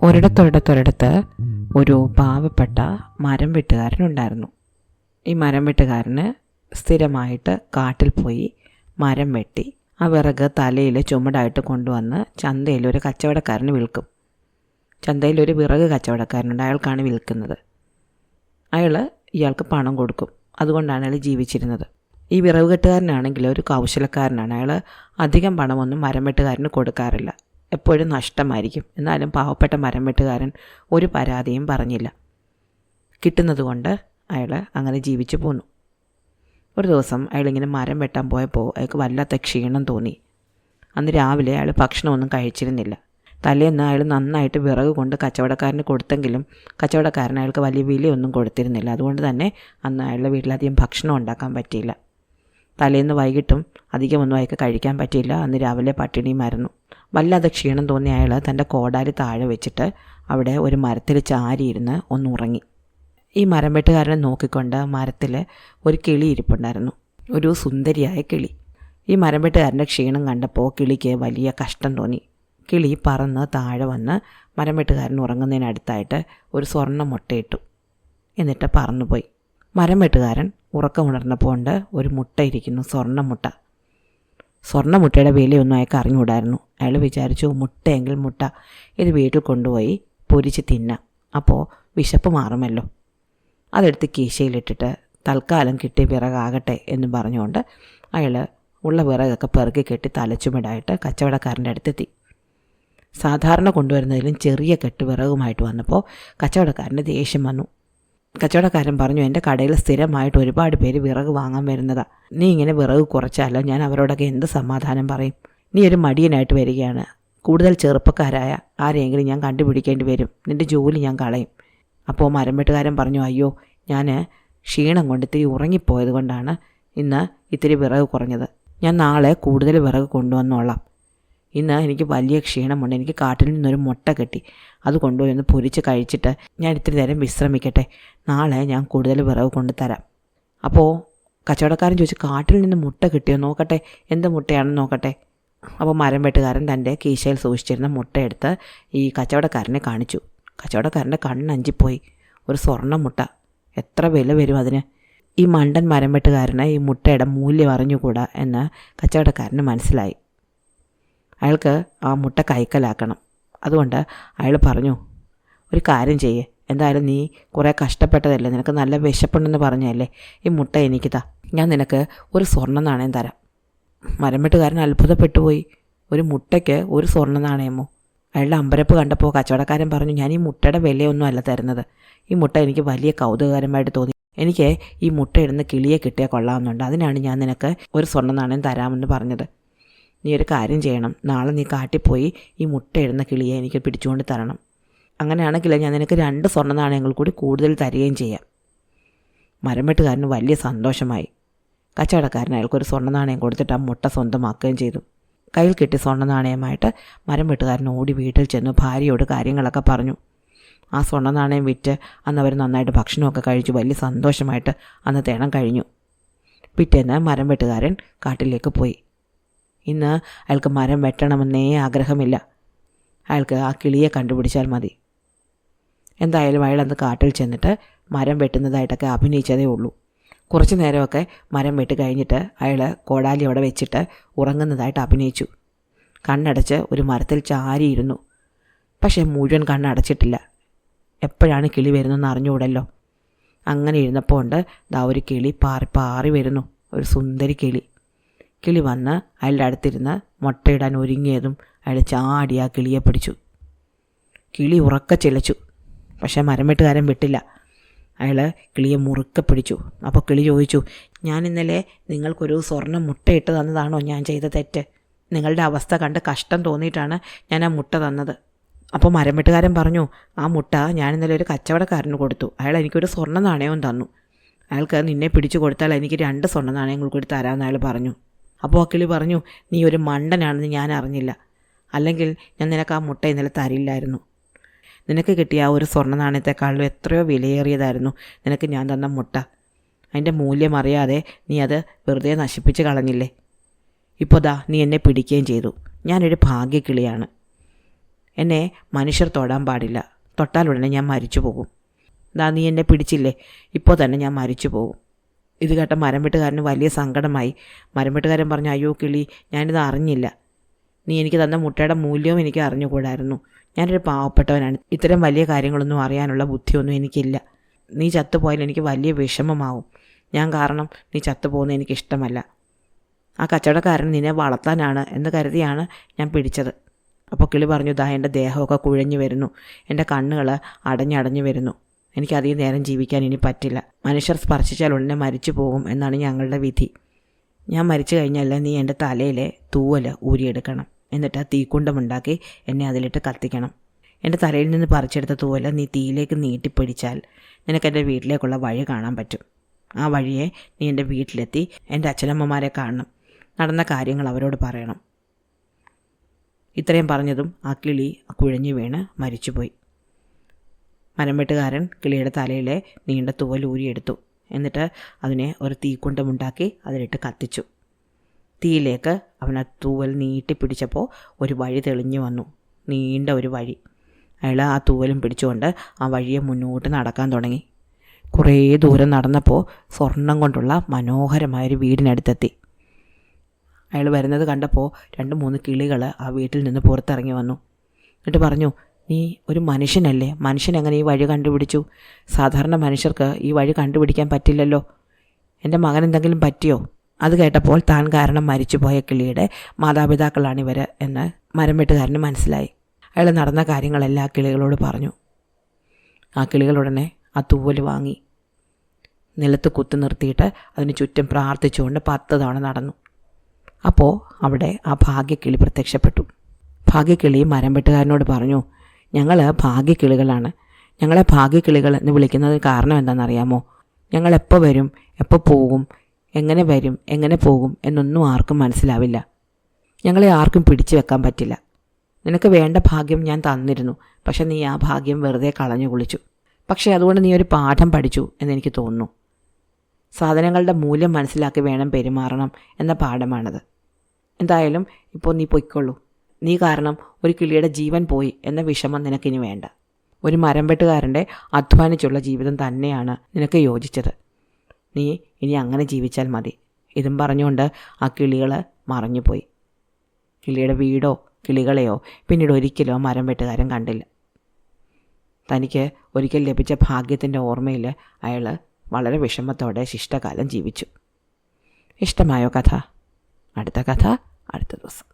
ഒരിടത്തൊരിടത്ത് ഒരു പാവപ്പെട്ട മരം വെട്ടുകാരനുണ്ടായിരുന്നു. ഈ മരം വെട്ടുകാരന് സ്ഥിരമായിട്ട് കാട്ടിൽ പോയി മരം വെട്ടി ആ വിറക് തലയിൽ ചുമടായിട്ട് കൊണ്ടുവന്ന് ചന്തയിൽ ഒരു കച്ചവടക്കാരന് വിൽക്കും. ചന്തയിൽ ഒരു വിറക് കച്ചവടക്കാരനുണ്ട്, അയാൾക്കാണ് വിൽക്കുന്നത്. ഇയാൾക്ക് പണം കൊടുക്കും. അതുകൊണ്ടാണ് അയാൾ ജീവിച്ചിരുന്നത്. ഈ വിറക് കെട്ടുകാരനാണെങ്കിൽ ഒരു കൗശലക്കാരനാണ്. അയാൾ അധികം പണമൊന്നും മരം വെട്ടുകാരന് കൊടുക്കാറില്ല. എപ്പോഴും നഷ്ടമായിരിക്കും. എന്നാലും പാവപ്പെട്ട മരം വെട്ടുകാരൻ ഒരു പരാതിയും പറഞ്ഞില്ല. കിട്ടുന്നത് കൊണ്ട് അയാൾ അങ്ങനെ ജീവിച്ചു പോന്നു. ഒരു ദിവസം അയാളിങ്ങനെ മരം വെട്ടാൻ പോയപ്പോൾ അയാൾക്ക് വല്ലാത്ത ക്ഷീണം തോന്നി. അന്ന് രാവിലെ അയാൾ ഭക്ഷണമൊന്നും കഴിച്ചിരുന്നില്ല. തലേന്ന് അയാൾ നന്നായിട്ട് വിറക് കൊണ്ട് കച്ചവടക്കാരന് കൊടുത്തെങ്കിലും കച്ചവടക്കാരൻ അയാൾക്ക് വലിയ വിലയൊന്നും കൊടുത്തിരുന്നില്ല. അതുകൊണ്ട് തന്നെ അന്ന് അയാളുടെ വീട്ടിലധികം ഭക്ഷണം ഉണ്ടാക്കാൻ പറ്റിയില്ല. തലേന്ന് വൈകിട്ടും അധികമൊന്നും അയാൾക്ക് കഴിക്കാൻ പറ്റിയില്ല. അന്ന് രാവിലെ പട്ടിണിയുമായിരുന്നു. വല്ലാതെ ക്ഷീണം തോന്നിയ അയാൾ തൻ്റെ കോടാലി താഴെ വെച്ചിട്ട് അവിടെ ഒരു മരത്തിൽ ചാരിയിരുന്ന് ഒന്ന് ഉറങ്ങി. ഈ മരം വെട്ടുകാരനെ നോക്കിക്കൊണ്ട് മരത്തിൽ ഒരു കിളി ഇരിപ്പുണ്ടായിരുന്നു, ഒരു സുന്ദരിയായ കിളി. ഈ മരം വെട്ടുകാരൻ്റെ ക്ഷീണം കണ്ടപ്പോൾ കിളിക്ക് വലിയ കഷ്ടം തോന്നി. കിളി പറന്ന് താഴെ വന്ന് മരം വെട്ടുകാരൻ ഉറങ്ങുന്നതിനടുത്തായിട്ട് ഒരു സ്വർണ്ണ മുട്ടയിട്ടു. എന്നിട്ട് പറന്നുപോയി. മരം വെട്ടുകാരൻ ഉറക്കമുണർന്നപ്പോൾ ഉണ്ട് ഒരു മുട്ട ഇരിക്കുന്നു, സ്വർണ്ണമുട്ട. സ്വർണ്ണമുട്ടയുടെ വിലയൊന്നും അയാൾക്ക് അറിഞ്ഞുകൂടായിരുന്നു. അയാൾ വിചാരിച്ചു, മുട്ടയെങ്കിൽ മുട്ട, ഇത് വീട്ടിൽ കൊണ്ടുപോയി പൊരിച്ച് തിന്നാം, അപ്പോൾ വിശപ്പ് മാറുമല്ലോ. അതെടുത്ത് കീശയിലിട്ടിട്ട് തൽക്കാലം കിട്ടിയ വിറകാകട്ടെ എന്ന് പറഞ്ഞുകൊണ്ട് അയാൾ ഉള്ള വിറകൊക്കെ പെറുക്കി കെട്ടി തലച്ചുമടായിട്ട് കച്ചവടക്കാരൻ്റെ അടുത്തെത്തി. സാധാരണ കൊണ്ടുവരുന്നതിലും ചെറിയ കെട്ട് വിറകുമായിട്ട് വന്നപ്പോൾ കച്ചവടക്കാരൻ്റെ ദേഷ്യം വന്നു. കച്ചവടക്കാരൻ പറഞ്ഞു, എൻ്റെ കടയിൽ സ്ഥിരമായിട്ട് ഒരുപാട് പേര് വിറക് വാങ്ങാൻ വരുന്നതാ. നീ ഇങ്ങനെ വിറക് കുറച്ചാൽ ഞാൻ അവരോടൊക്കെ എന്ത് സമാധാനം പറയും? നീ ഒരു മടിയനായിട്ട് വരികയാണ്. കൂടുതൽ ചെറുപ്പക്കാരായ ആരെയെങ്കിലും ഞാൻ കണ്ടുപിടിക്കേണ്ടി വരും. നിൻ്റെ ജോലി ഞാൻ കളയും. അപ്പോൾ മരം വെട്ടുകാരൻ പറഞ്ഞു, അയ്യോ, ഞാൻ ക്ഷീണം കൊണ്ട് ഇത്തിരി ഉറങ്ങിപ്പോയത് കൊണ്ടാണ് ഇന്ന് ഇത്തിരി വിറക് കുറഞ്ഞത്. ഞാൻ നാളെ കൂടുതൽ വിറക് കൊണ്ടുവന്നോളാം. ഇന്ന് എനിക്ക് വലിയ ക്ഷീണമുണ്ട്. എനിക്ക് കാട്ടിൽ നിന്നൊരു മുട്ട കിട്ടി. അത് കൊണ്ടുപോയി ഒന്ന് പൊരിച്ച് കഴിച്ചിട്ട് ഞാൻ ഇത്തിരി നേരം വിശ്രമിക്കട്ടെ. നാളെ ഞാൻ കൂടുതൽ വിറക് കൊണ്ടുതരാം. അപ്പോൾ കച്ചവടക്കാരൻ ചോദിച്ചു, കാട്ടിൽ നിന്ന് മുട്ട കിട്ടിയോ? നോക്കട്ടെ, എന്ത് മുട്ടയാണെന്ന് നോക്കട്ടെ. അപ്പോൾ മരം വെട്ടുകാരൻ തൻ്റെ കീശയിൽ സൂക്ഷിച്ചിരുന്ന മുട്ടയെടുത്ത് ഈ കച്ചവടക്കാരനെ കാണിച്ചു. കച്ചവടക്കാരൻ്റെ കണ്ണഞ്ചിപ്പോയി. ഒരു സ്വർണ്ണ മുട്ട, എത്ര വില വരും അതിന്? ഈ മണ്ടൻ മരം വെട്ടുകാരന് ഈ മുട്ടയുടെ മൂല്യം അറിഞ്ഞുകൂടാ എന്ന് കച്ചവടക്കാരന് മനസ്സിലായി. അയാൾക്ക് ആ മുട്ട കൈക്കലാക്കണം. അതുകൊണ്ട് അയാൾ പറഞ്ഞു, ഒരു കാര്യം ചെയ്യേ, എന്തായാലും നീ കുറേ കഷ്ടപ്പെട്ടതല്ലേ, നിനക്ക് നല്ല വിശപ്പുണ്ടെന്ന് പറഞ്ഞല്ലേ, ഈ മുട്ട എനിക്ക് താ, ഞാൻ നിനക്ക് ഒരു സ്വർണ്ണ നാണയം തരാം. മരം വെട്ടുകാരൻ അത്ഭുതപ്പെട്ടു പോയി. ഒരു മുട്ടയ്ക്ക് ഒരു സ്വർണ്ണ നാണയമോ? അയാളുടെ അമ്പരപ്പ് കണ്ടപ്പോൾ കച്ചവടക്കാരൻ പറഞ്ഞു, ഞാൻ ഈ മുട്ടയുടെ വിലയൊന്നും അല്ല തരുന്നത്. ഈ മുട്ട എനിക്ക് വലിയ കൗതുകകരമായിട്ട് തോന്നി. എനിക്ക് ഈ മുട്ടയിടുന്ന കിളിയെ കിട്ടിയാൽ കൊള്ളാമെന്നുണ്ട്. അതിനാണ് ഞാൻ നിനക്ക് ഒരു സ്വർണ്ണ നാണയം തരാമെന്ന് പറഞ്ഞത്. നീ ഒരു കാര്യം ചെയ്യണം, നാളെ നീ കാട്ടിപ്പോയി ഈ മുട്ടയിടുന്ന കിളിയെ എനിക്ക് പിടിച്ചുകൊണ്ട് തരണം. അങ്ങനെയാണെങ്കിൽ ഞാൻ നിനക്ക് 2 സ്വർണ്ണ നാണയങ്ങൾ കൂടി കൂടുതൽ തരികയും ചെയ്യാം. മരം വെട്ടുകാരന് വലിയ സന്തോഷമായി. കച്ചവടക്കാരൻ അയാൾക്കൊരു സ്വർണ്ണ നാണയം കൊടുത്തിട്ട് ആ മുട്ട സ്വന്തമാക്കുകയും ചെയ്തു. കയ്യിൽ കിട്ടിയ സ്വർണ്ണ നാണയമായിട്ട് മരം വെട്ടുകാരൻ ഓടി വീട്ടിൽ ചെന്ന് ഭാര്യയോട് കാര്യങ്ങളൊക്കെ പറഞ്ഞു. ആ സ്വർണ്ണ നാണയം വിറ്റ് അന്ന് അവർ നന്നായിട്ട് ഭക്ഷണമൊക്കെ കഴിച്ചു. വലിയ സന്തോഷമായിട്ട് അന്ന് തേണം കഴിഞ്ഞു. പിറ്റേന്ന് മരം വെട്ടുകാരൻ കാട്ടിലേക്ക് പോയി. ഇന്ന് അയാൾക്ക് മരം വെട്ടണമെന്നേ ആഗ്രഹമില്ല. അയാൾക്ക് ആ കിളിയെ കണ്ടുപിടിച്ചാൽ മതി. എന്തായാലും അയാൾ അന്ന് കാട്ടിൽ ചെന്നിട്ട് മരം വെട്ടുന്നതായിട്ടൊക്കെ അഭിനയിച്ചതേ ഉള്ളൂ. കുറച്ച് നേരമൊക്കെ മരം വെട്ടി കഴിഞ്ഞിട്ട് അയാൾ കോടാലി അവിടെ വെച്ചിട്ട് ഉറങ്ങുന്നതായിട്ട് അഭിനയിച്ചു. കണ്ണടച്ച് ഒരു മരത്തിൽ ചാരിയിരുന്നു. പക്ഷേ മുഴുവൻ കണ്ണടച്ചിട്ടില്ല. എപ്പോഴാണ് കിളി വരുന്നതെന്ന് അറിഞ്ഞുകൂടല്ലോ. അങ്ങനെ ഇരുന്നപ്പോൾ ഉണ്ട് ഒരു കിളി പാറി പാറി വരുന്നു, ഒരു സുന്ദരി കിളി. കിളി വന്ന് അയാളുടെ അടുത്തിരുന്ന് മുട്ടയിടാൻ ഒരുങ്ങിയതും അയാൾ ചാടി ആ കിളിയെ പിടിച്ചു. കിളി ഉറക്കെ ചിലച്ചു. പക്ഷേ മരം വെട്ടുകാരൻ വിട്ടില്ല. അയാൾ കിളിയെ മുറുക്കെ പിടിച്ചു. അപ്പോൾ കിളി ചോദിച്ചു, ഞാൻ ഇന്നലെ നിങ്ങൾക്കൊരു സ്വർണ്ണ മുട്ടയിട്ട് തന്നതാണോ ഞാൻ ചെയ്ത തെറ്റ്? നിങ്ങളുടെ അവസ്ഥ കണ്ട് കഷ്ടം തോന്നിയിട്ടാണ് ഞാൻ ആ മുട്ട തന്നത്. അപ്പോൾ മരം വെട്ടുകാരൻ പറഞ്ഞു, ആ മുട്ട ഞാൻ ഇന്നലെ ഒരു കച്ചവടക്കാരന് കൊടുത്തു. അയാൾ എനിക്കൊരു സ്വർണ്ണ നാണയവും തന്നു. അയാൾക്ക് നിന്നെ പിടിച്ചു കൊടുത്താൽ എനിക്ക് 2 സ്വർണ്ണ നാണയങ്ങൾ കൂടി തരാമെന്ന് അയാൾ പറഞ്ഞു. അപ്പോൾ ആ കിളി പറഞ്ഞു, നീ ഒരു മണ്ടനാണെന്ന് ഞാൻ അറിഞ്ഞില്ല. അല്ലെങ്കിൽ ഞാൻ നിനക്ക് ആ മുട്ട ഇന്നലെ തരില്ലായിരുന്നു. നിനക്ക് കിട്ടിയ ആ ഒരു സ്വർണ്ണ നാണയത്തെക്കാളും എത്രയോ വിലയേറിയതായിരുന്നു നിനക്ക് ഞാൻ തന്ന മുട്ട. അതിൻ്റെ മൂല്യം അറിയാതെ നീ അത് വെറുതെ നശിപ്പിച്ച് കളഞ്ഞില്ലേ. ഇപ്പോൾ നീ എന്നെ പിടിക്കുകയും ചെയ്തു. ഞാനൊരു ഭാഗ്യക്കിളിയാണ്. എന്നെ മനുഷ്യർ തൊടാൻ പാടില്ല. തൊട്ടാലുടനെ ഞാൻ മരിച്ചു പോകും. നീ എന്നെ പിടിച്ചില്ലേ, ഇപ്പോൾ തന്നെ ഞാൻ മരിച്ചു പോകും. ഇത് കേട്ട മരം വെട്ടുകാരന് വലിയ സങ്കടമായി. മരം വെട്ടുകാരൻ പറഞ്ഞു, അയ്യോ കിളി, ഞാനിത് അറിഞ്ഞില്ല. നീ എനിക്ക് തന്ന മുട്ടയുടെ മൂല്യവും എനിക്ക് അറിഞ്ഞുകൂടായിരുന്നു. ഞാനൊരു പാവപ്പെട്ടവനാണ്. ഇത്തരം വലിയ കാര്യങ്ങളൊന്നും അറിയാനുള്ള ബുദ്ധിയൊന്നും എനിക്കില്ല. നീ ചത്തുപോയാൽ എനിക്ക് വലിയ വിഷമമാവും. ഞാൻ കാരണം നീ ചത്തുപോകുന്നത് എനിക്കിഷ്ടമല്ല. ആ കച്ചവടക്കാരൻ നിന്നെ വളർത്താനാണ് എന്ന് കരുതിയാണ് ഞാൻ പിടിച്ചത്. അപ്പോൾ കിളി പറഞ്ഞു, എൻ്റെ ദേഹമൊക്കെ കുഴഞ്ഞു വരുന്നു, എൻ്റെ കണ്ണുകൾ അടഞ്ഞടഞ്ഞു വരുന്നു. എനിക്കധികം നേരം ജീവിക്കാൻ ഇനി പറ്റില്ല. മനുഷ്യർ സ്പർശിച്ചാൽ ഉടനെ മരിച്ചു പോകും എന്നാണ് ഞങ്ങളുടെ വിധി. ഞാൻ മരിച്ചു കഴിഞ്ഞാൽ നീ എൻ്റെ തലയിലെ തൂവൽ ഊരിയെടുക്കണം. എന്നിട്ട് തീക്കുണ്ടമുണ്ടാക്കി എന്നെ അതിലിട്ട് കത്തിക്കണം. എൻ്റെ തലയിൽ നിന്ന് പറിച്ചെടുത്ത തൂവൽ നീ തീയിലേക്ക് നീട്ടിപ്പിടിച്ചാൽ നിനക്ക് എൻ്റെ വീട്ടിലേക്കുള്ള വഴി കാണാൻ പറ്റും. ആ വഴിയെ നീ എൻ്റെ വീട്ടിലെത്തി എൻ്റെ അച്ഛനമ്മമാരെ കാണണം. നടന്ന കാര്യങ്ങൾ അവരോട് പറയണം. ഇത്രയും പറഞ്ഞതും ആ കിളി കുഴഞ്ഞു വീണ് മരിച്ചുപോയി. മരം വെട്ടുകാരൻ കിളിയുടെ തലയിലെ നീണ്ട തൂവൽ ഊരിയെടുത്തു. എന്നിട്ട് അതിനെ ഒരു തീക്കുണ്ടമുണ്ടാക്കി അതിലിട്ട് കത്തിച്ചു. തീയിലേക്ക് അവൻ ആ തൂവൽ നീട്ടിപ്പിടിച്ചപ്പോൾ ഒരു വഴി തെളിഞ്ഞു വന്നു, നീണ്ട ഒരു വഴി. അയാൾ ആ തൂവലും പിടിച്ചുകൊണ്ട് ആ വഴിയെ മുന്നോട്ട് നടക്കാൻ തുടങ്ങി. കുറേ ദൂരം നടന്നപ്പോൾ സ്വർണം കൊണ്ടുള്ള മനോഹരമായൊരു വീടിനടുത്തെത്തി. അയാൾ വരുന്നത് കണ്ടപ്പോൾ 2-3 കിളികൾ ആ വീട്ടിൽ നിന്ന് പുറത്തിറങ്ങി വന്നു. എന്നിട്ട് പറഞ്ഞു, നീ ഒരു മനുഷ്യനല്ലേ, മനുഷ്യൻ എങ്ങനെ ഈ വഴി കണ്ടുപിടിച്ചു? സാധാരണ മനുഷ്യർക്ക് ഈ വഴി കണ്ടുപിടിക്കാൻ പറ്റില്ലല്ലോ. എൻ്റെ മകൻ എന്തെങ്കിലും പറ്റിയോ? അത് കേട്ടപ്പോൾ താൻ കാരണം മരിച്ചുപോയ കിളിയുടെ മാതാപിതാക്കളാണിവർ എന്ന് മരം വെട്ടുകാരന് മനസ്സിലായി. അയാൾ നടന്ന കാര്യങ്ങളെല്ലാം ആ കിളികളോട് പറഞ്ഞു. ആ കിളികളുടനെ ആ തൂവൽ വാങ്ങി നിലത്ത് കുത്തി നിർത്തിയിട്ട് അതിന് ചുറ്റും പ്രാർത്ഥിച്ചുകൊണ്ട് 10 തവണ നടന്നു. അപ്പോൾ അവിടെ ആ ഭാഗ്യക്കിളി പ്രത്യക്ഷപ്പെട്ടു. ഭാഗ്യക്കിളി മരം വെട്ടുകാരനോട് പറഞ്ഞു, ഞങ്ങൾ ഭാഗ്യക്കിളികളാണ്. ഞങ്ങളെ ഭാഗ്യക്കിളികൾ എന്ന് വിളിക്കുന്നത് കാരണം എന്താണെന്നറിയാമോ? ഞങ്ങൾ എപ്പോൾ വരും, എപ്പോൾ പോകും, എങ്ങനെ വരും, എങ്ങനെ പോകും എന്നൊന്നും ആർക്കും മനസ്സിലാവില്ല. ഞങ്ങളെ ആർക്കും പിടിച്ചു വെക്കാൻ പറ്റില്ല. നിനക്ക് വേണ്ട ഭാഗ്യം ഞാൻ തന്നിരുന്നു, പക്ഷെ നീ ആ ഭാഗ്യം വെറുതെ കളഞ്ഞു കുളിച്ചു. പക്ഷേ അതുകൊണ്ട് നീ ഒരു പാഠം പഠിച്ചു എന്നെനിക്ക് തോന്നുന്നു. സാധനങ്ങളുടെ മൂല്യം മനസ്സിലാക്കി വേണം പെരുമാറണം എന്ന പാഠമാണത്. എന്തായാലും ഇപ്പോൾ നീ പൊയ്ക്കൊള്ളൂ. നീ കാരണം ഒരു കിളിയുടെ ജീവൻ പോയി എന്ന വിഷമം നിനക്കിനി വേണ്ട. ഒരു മരം വെട്ടുകാരൻ്റെ അധ്വാനിച്ചുള്ള ജീവിതം തന്നെയാണ് നിനക്ക് യോജിച്ചത്. നീ ഇനി അങ്ങനെ ജീവിച്ചാൽ മതി. ഇതും പറഞ്ഞുകൊണ്ട് ആ കിളികൾ മറഞ്ഞുപോയി. കിളിയുടെ വീടോ കിളികളെയോ പിന്നീട് ഒരിക്കലും ആ മരം വെട്ടുകാരൻ കണ്ടില്ല. തനിക്ക് ഒരിക്കൽ ലഭിച്ച ഭാഗ്യത്തിൻ്റെ ഓർമ്മയിൽ അയാൾ വളരെ വിഷമത്തോടെ ശിഷ്ടകാലം ജീവിച്ചു. ഇഷ്ടമായോ കഥ? അടുത്ത കഥ അടുത്ത ദിവസം.